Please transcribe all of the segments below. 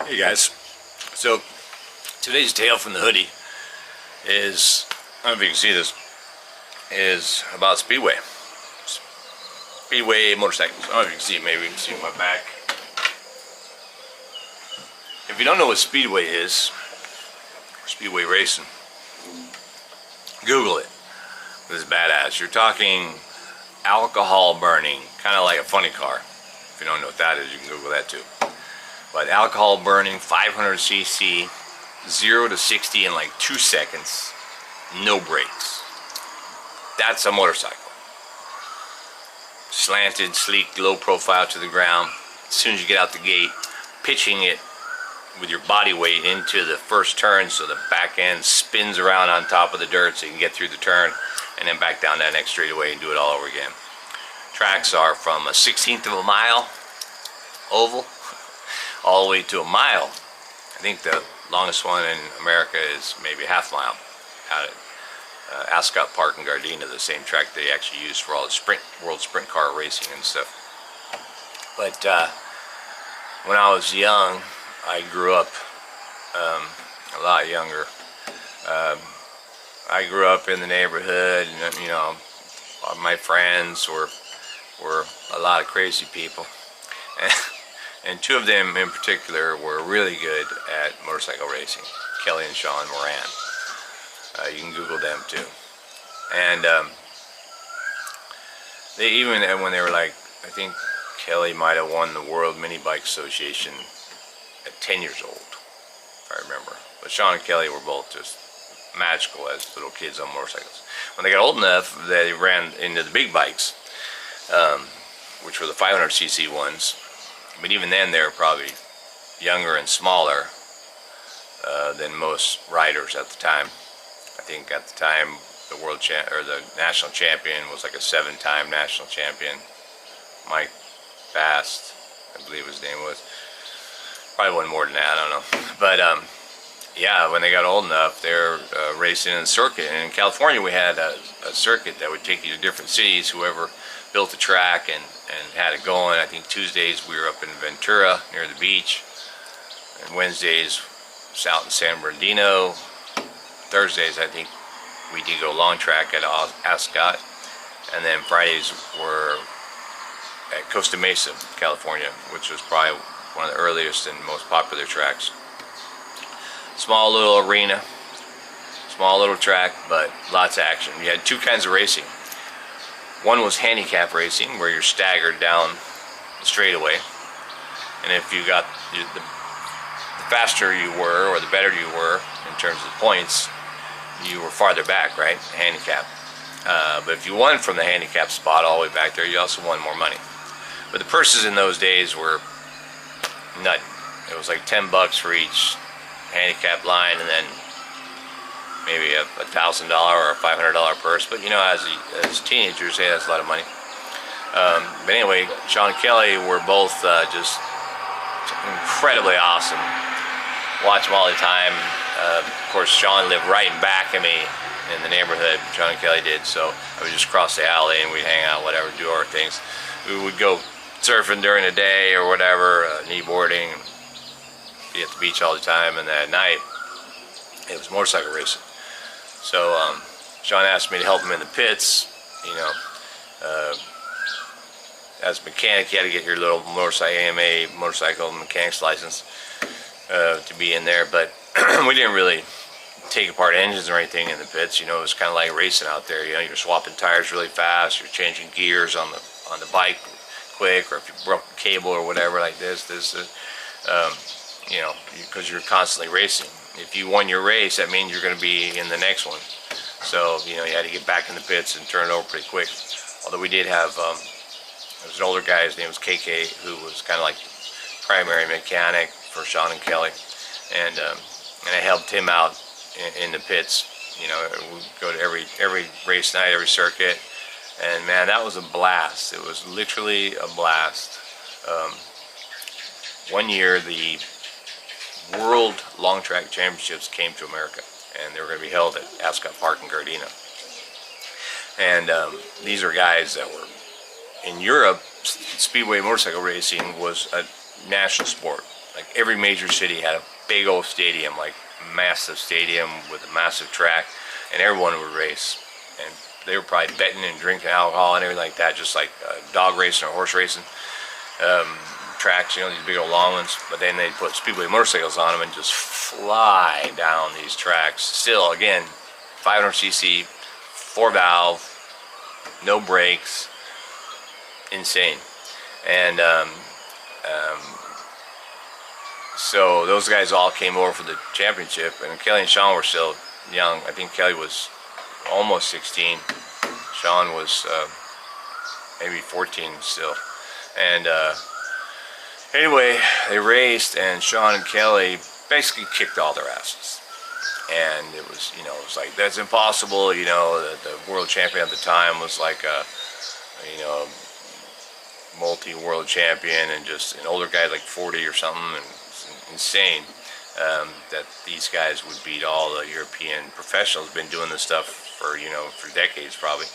Hey guys, so today's tale from the hoodie is, I don't know if you can see this, is about Speedway. Speedway motorcycles. I don't know if you can see it, maybe you can see my back. If you don't know what Speedway is, or Speedway racing, Google it. This is badass. You're talking alcohol burning, kind of like a funny car. If you don't know what that is, you can Google that too. But alcohol burning, 500cc, 0 to 60 in like 2 seconds, no brakes. That's a motorcycle. Slanted, sleek, low profile to the ground. As soon as you get out the gate, pitching it with your body weight into the first turn so the back end spins around on top of the dirt so you can get through the turn and then back down that next straightaway and do it all over again. Tracks are from 1/16 of a mile oval all the way to a mile. I think the longest one in America is maybe a half mile out at Ascot Park in Gardena, the same track they actually use for all the world sprint car racing and stuff. But when I was young, I grew up a lot younger. I grew up in the neighborhood, and you know, my friends were a lot of crazy people, and two of them in particular were really good at motorcycle racing, Kelly and Sean Moran. You can Google them too. And they even, when they were like, I think Kelly might have won the World Mini Bike Association at 10 years old, if I remember. But Sean and Kelly were both just magical as little kids on motorcycles. When they got old enough, they ran into the big bikes, which were the 500cc ones. But even then, they were probably younger and smaller than most riders at the time. I think at the time, the national champion was like a 7-time national champion, Mike Fast, I believe his name was. Probably one more than that, I don't know. But yeah, when they got old enough, they were racing in the circuit. And in California, we had a circuit that would take you to different cities. Whoever built the track and had it going. I think Tuesdays we were up in Ventura near the beach, and Wednesdays was out in San Bernardino. Thursdays I think we did go long track at Ascot, and then Fridays were at Costa Mesa, California, which was probably one of the earliest and most popular tracks. Small little arena, small little track, but lots of action. You had two kinds of racing. One was handicap racing, where you're staggered down the straightaway, and if you got the faster you were, or the better you were in terms of points, you were farther back, right? Handicap. But if you won from the handicap spot all the way back there, you also won more money. But the purses in those days were nut. It was like $10 for each handicap line, and then maybe a $1,000 or a $500 purse. But you know, as teenagers, hey, that's a lot of money. But anyway, Sean and Kelly were both just incredibly awesome. Watch them all the time. Of course, Sean lived right in back of me in the neighborhood. Sean and Kelly did, so I would just cross the alley and we'd hang out, whatever, do our things. We would go surfing during the day or whatever, kneeboarding, be at the beach all the time, and then at night it was motorcycle racing. So Sean asked me to help him in the pits. You know, as a mechanic, you had to get your little AMA motorcycle mechanics license to be in there, but we didn't really take apart engines or anything in the pits. You know, it was kind of like racing out there. You know, you're swapping tires really fast, you're changing gears on the bike quick, or if you broke a cable or whatever like this, you know, because you're constantly racing. If you won your race, that means you're going to be in the next one. So, you know, you had to get back in the pits and turn it over pretty quick. Although we did have, there was an older guy, his name was KK, who was kind of like primary mechanic for Sean and Kelly. And I helped him out in the pits. You know, we'd go to every race night, every circuit. And man, that was a blast. It was literally a blast. One year, the World Long Track Championships came to America, and they were going to be held at Ascot Park in Gardena. And these are guys that were in Europe. Speedway motorcycle racing was a national sport. like every major city had a big old stadium, like massive stadium with a massive track, and everyone would race. And they were probably betting and drinking alcohol and everything like that, just like dog racing or horse racing tracks, you know, these big old long ones. But then they'd put Speedway motorcycles on them and just fly down these tracks. Still, again, 500cc, 4-valve, no brakes, insane. And so those guys all came over for the championship, and Kelly and Sean were still young. I think Kelly was almost 16. Sean was maybe 14 still. And anyway, they raced, and Sean and Kelly basically kicked all their asses. And it was, you know, it was like, that's impossible. You know, the world champion at the time was like a, you know, multi-world champion, and just an older guy like 40 or something, and it's insane that these guys would beat all the European professionals. Been doing this stuff for, you know, for decades probably.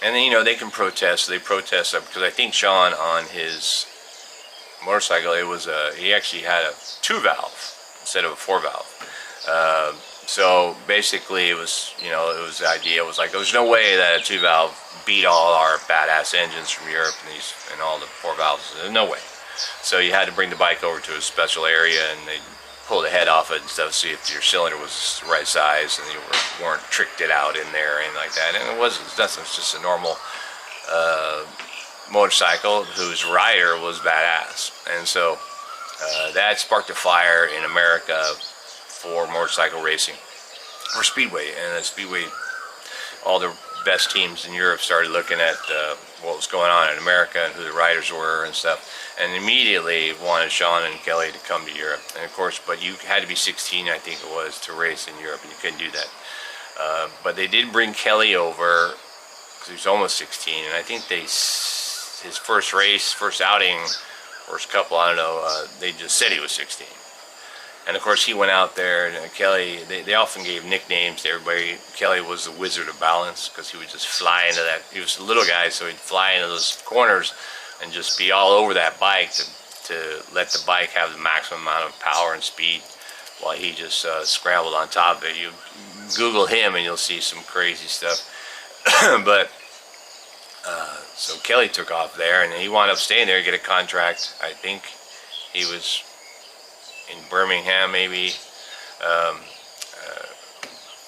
And then, you know, they can protest. They protest because I think Sean on his motorcycle, it was he actually had a 2-valve instead of a 4-valve. So basically, it was, you know, it was the idea was like, there's no way that a 2-valve beat all our badass engines from Europe and all the 4-valves. There's no way. So you had to bring the bike over to a special area, and they pull the head off it and stuff, see if your cylinder was the right size, and you weren't tricked it out in there or anything like that. And it wasn't nothing. It's just a normal motorcycle whose rider was badass. And so that sparked a fire in America for motorcycle racing, for Speedway. And Speedway, all the best teams in Europe started looking at what was going on in America and who the riders were and stuff, and immediately wanted Sean and Kelly to come to Europe. And of course, but you had to be 16, I think it was, to race in Europe, and you couldn't do that. But they did bring Kelly over because he was almost 16, and I think his first race, first outing, first couple, I don't know, they just said he was 16. And of course, he went out there, and Kelly, they often gave nicknames to everybody. Kelly was the Wizard of Balance because he would just fly into that. He was a little guy, so he'd fly into those corners and just be all over that bike to let the bike have the maximum amount of power and speed while he just scrambled on top of it. You Google him and you'll see some crazy stuff. But so Kelly took off there, and he wound up staying there to get a contract. I think he was in Birmingham, maybe,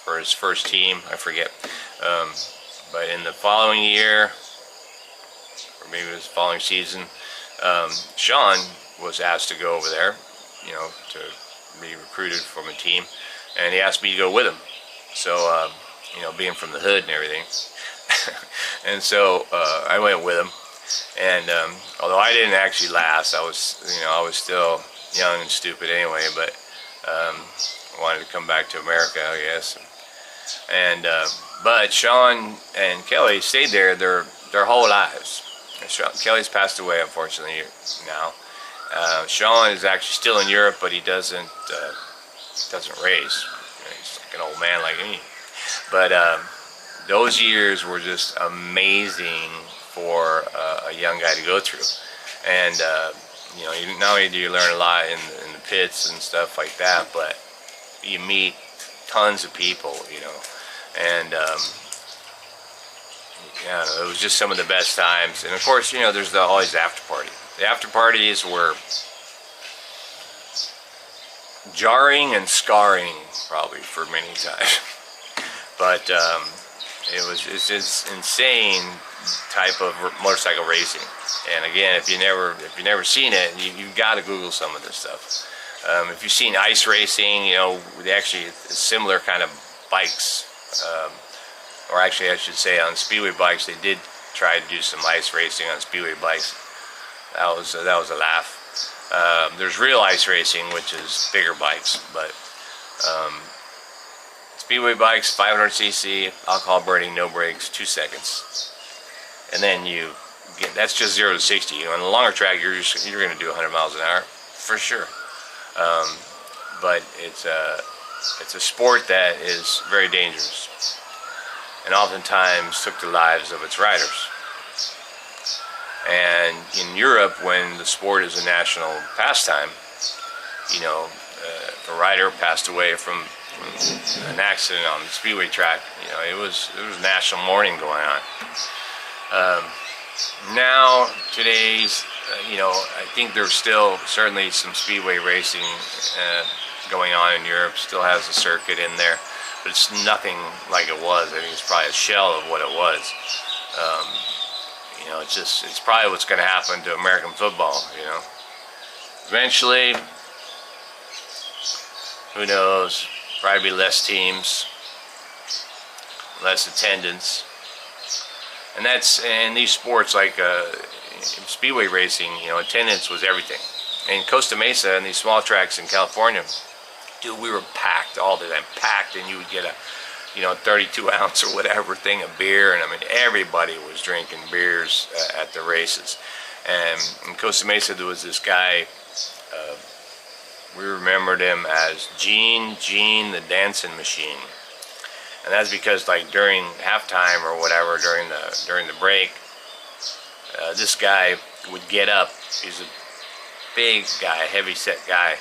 for his first team, I forget. But in the following year, or maybe it was the following season, Sean was asked to go over there, you know, to be recruited from a team, and he asked me to go with him. So, you know, being from the hood and everything. And so I went with him, and although I didn't actually last, I was still young and stupid anyway, but wanted to come back to America, I guess. And but Sean and Kelly stayed there their whole lives. Kelly's passed away, unfortunately, now. Sean is actually still in Europe, but he doesn't race. He's like an old man like me. But those years were just amazing for a young guy to go through. And you know, not only do you learn a lot in the pits and stuff like that, but you meet tons of people, you know. And yeah, it was just some of the best times. And of course, you know, there's always the after party. The after parties were jarring and scarring, probably, for many times. But it's this insane type of motorcycle racing. And again, if you've never seen it, you've got to Google some of this stuff. If you've seen ice racing, you know, they actually similar kind of bikes, or actually I should say on Speedway bikes, they did try to do some ice racing on Speedway bikes. That was a laugh. There's real ice racing, which is bigger bikes, but Speedway bikes, 500cc, alcohol burning, no brakes, 2 seconds, and then you get, that's just 0 to 60. You know, on the longer track, you're going to do 100 miles an hour for sure. But it's a sport that is very dangerous, and oftentimes took the lives of its riders. And in Europe, when the sport is a national pastime, you know, if a rider passed away from an accident on the Speedway track, you know, it was national mourning going on. Now, today's, you know, I think there's still certainly some Speedway racing going on in Europe, still has a circuit in there, but it's nothing like it was. I think it's probably a shell of what it was. You know, it's probably what's going to happen to American football, you know. Eventually, who knows, probably be less teams, less attendance. And that's, in these sports like Speedway racing, you know, attendance was everything. In Costa Mesa and these small tracks in California, dude, we were packed all the time, packed, and you would get a, you know, 32 ounce or whatever thing of beer, and I mean, everybody was drinking beers at the races. And in Costa Mesa, there was this guy, we remembered him as Gene the Dancing Machine. And that's because, like, during halftime or whatever, during the break, this guy would get up. He's a big guy, heavy set guy,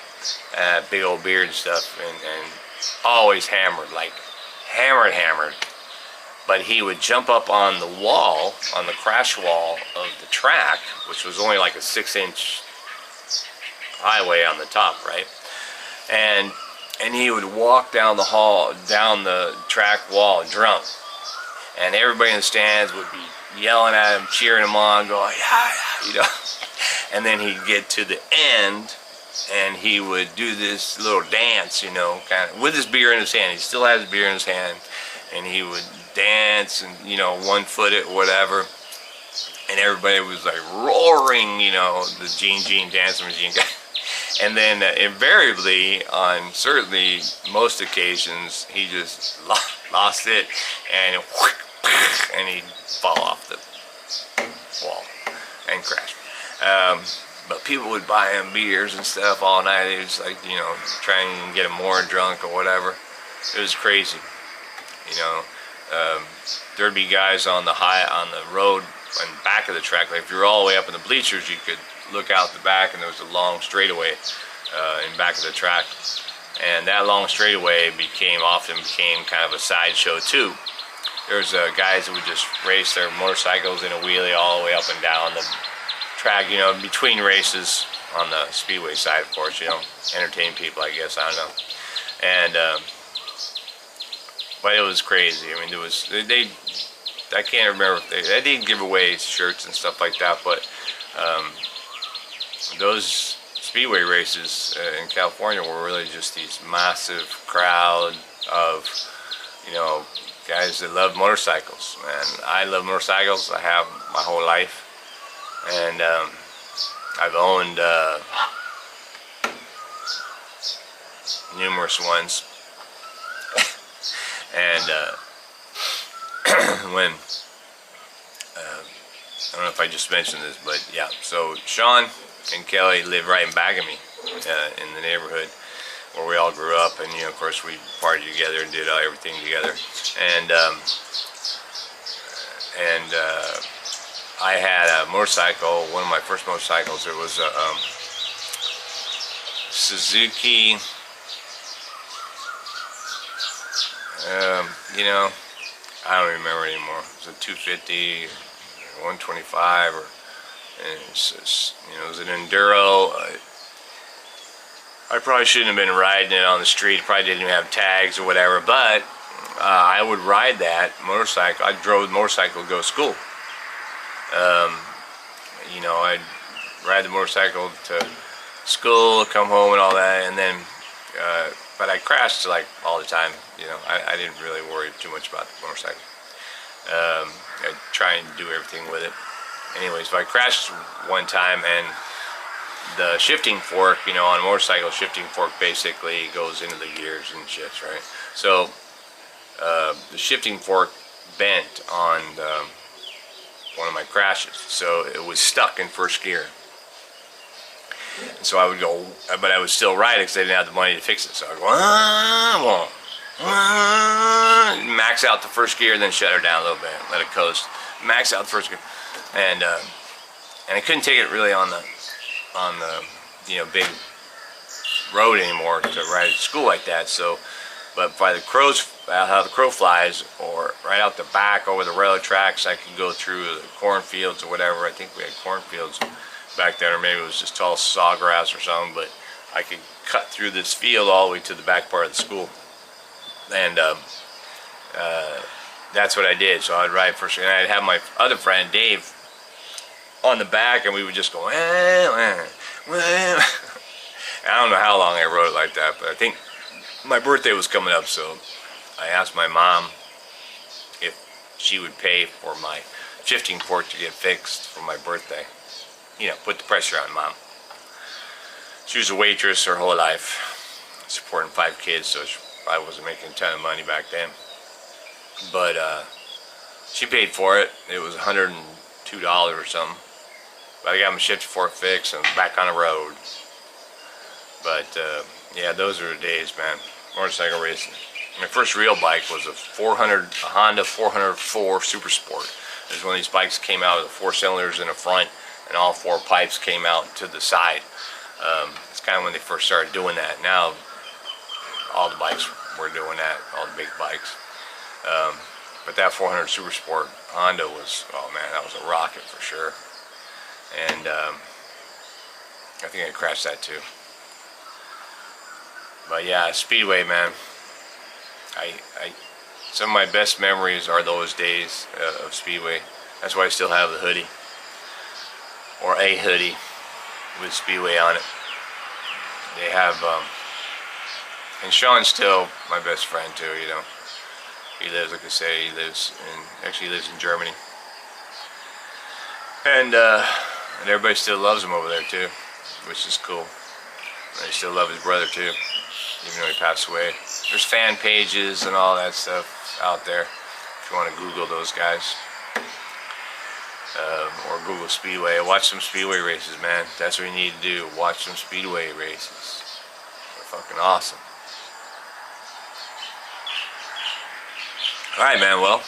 big old beard and stuff, and always hammered, like hammered. But he would jump up on the wall, on the crash wall of the track, which was only like a 6-inch highway on the top, right? And he would walk down the hall, down the track wall, drunk. And everybody in the stands would be yelling at him, cheering him on, going, yeah, you know. And then he'd get to the end, and he would do this little dance, you know, kind of with his beer in his hand. He still has his beer in his hand, and he would dance and, you know, one-foot it, whatever. And everybody was like roaring, you know, the Gene Dancing Machine guy. And then invariably, on certainly most occasions, he just lost it, and he'd fall off the wall and crash. But people would buy him beers and stuff all night. It was like, you know, trying to get him more drunk or whatever. It was crazy, you know. There'd be guys on the road and back of the track. Like if you were all the way up in the bleachers, you could look out the back, and there was a long straightaway in back of the track. And that long straightaway often became kind of a sideshow too. There's guys who would just race their motorcycles in a wheelie all the way up and down the track, you know, between races on the Speedway side, of course, you know, entertain people, I guess, I don't know. And but it was crazy. I mean, I can't remember if they did give away shirts and stuff like that, but those Speedway races in California were really just these massive crowd of, you know, guys that love motorcycles. And I love motorcycles. I have my whole life. And I've owned numerous ones. And when I don't know if I just mentioned this, but yeah, so Sean and Kelly live right in back of me in the neighborhood where we all grew up, and, you know, of course we partied together and did everything together. And I had a motorcycle, one of my first motorcycles. It was a Suzuki, you know, I don't remember anymore. It was a 250, 125, or, and it's, you know, it was an Enduro. I probably shouldn't have been riding it on the street. Probably didn't even have tags or whatever, but I would ride that motorcycle. I drove the motorcycle to go to school. You know, I'd ride the motorcycle to school, come home and all that, and then, but I crashed like all the time. You know, I didn't really worry too much about the motorcycle. I'd try and do everything with it. Anyways, but I crashed one time, and the shifting fork, you know, on a motorcycle, shifting fork basically goes into the gears and shit, right? So the shifting fork bent on one of my crashes, so it was stuck in first gear. And so I would go, but I would still ride it because I didn't have the money to fix it. So I'd go, max out the first gear, then shut her down a little bit, let it coast, max out the first gear. And and I couldn't take it really on the big road anymore to ride to school like that. So, but by how the crow flies, or right out the back over the railroad tracks, I could go through the cornfields or whatever. I think we had cornfields back then, or maybe it was just tall sawgrass or something. But I could cut through this field all the way to the back part of the school, and that's what I did. So I'd ride first, and I'd have my other friend Dave on the back, and we would just go. I don't know how long I rode it like that, but I think my birthday was coming up, so I asked my mom if she would pay for my shifting fork to get fixed for my birthday. You know, put the pressure on Mom. She was a waitress her whole life, supporting 5 kids, so she probably wasn't making a ton of money back then. But she paid for it. It was $102 or something. But I got my shifting fork fixed and back on the road. But yeah, those are the days, man. Motorcycle racing. My first real bike was a Honda 404 Super Sport. It was when these bikes came out with the 4 cylinders in the front and all 4 pipes came out to the side. It's kind of when they first started doing that. Now all the bikes were doing that, all the big bikes. But that 400 Super Sport Honda was, oh man, that was a rocket for sure. And I think I crashed that too. But yeah, Speedway, man. Some of my best memories are those days of Speedway. That's why I still have the hoodie, or a hoodie with Speedway on it. They have, and Sean's still my best friend too. You know, he lives, like I say, he lives in Germany, and everybody still loves him over there too, which is cool. They still love his brother too, even though he passed away. There's fan pages and all that stuff out there if you want to Google those guys, or Google Speedway. Watch some Speedway races, man. That's what you need to do. Watch some Speedway races. They're fucking awesome. Alright, man, well,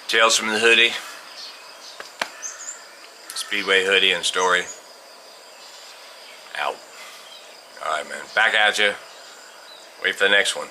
Tales from the Hoodie, Speedway hoodie and story, out. Alright, man, back at you. Wait for the next one.